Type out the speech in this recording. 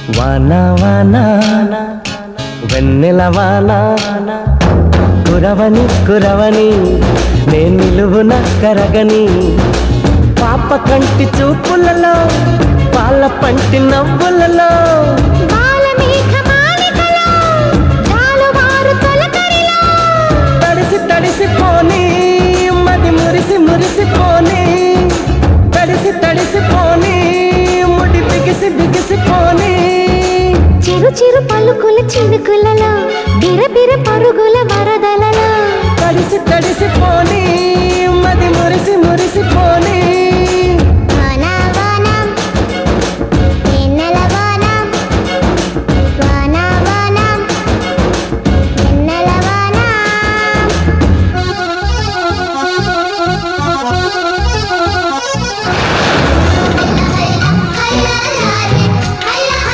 వానా వానా వెన్నెల వానా కురవని కురవని నే నిలువున కరగని పాప కంటి చూపులలో పాల పంటి నవ్వులలో తడిసి తడిసి పోని మది మురిసి మురిసి పోని తడిసి తడిసి పోని ముడి బిగిసి బిగిసి పోని చిరు చిరు పలుకుల చినుకులలో బిరబిర పరుగుల వరదలలో తడిసి తడిసి పోని మది మురిసి మురిసి పోని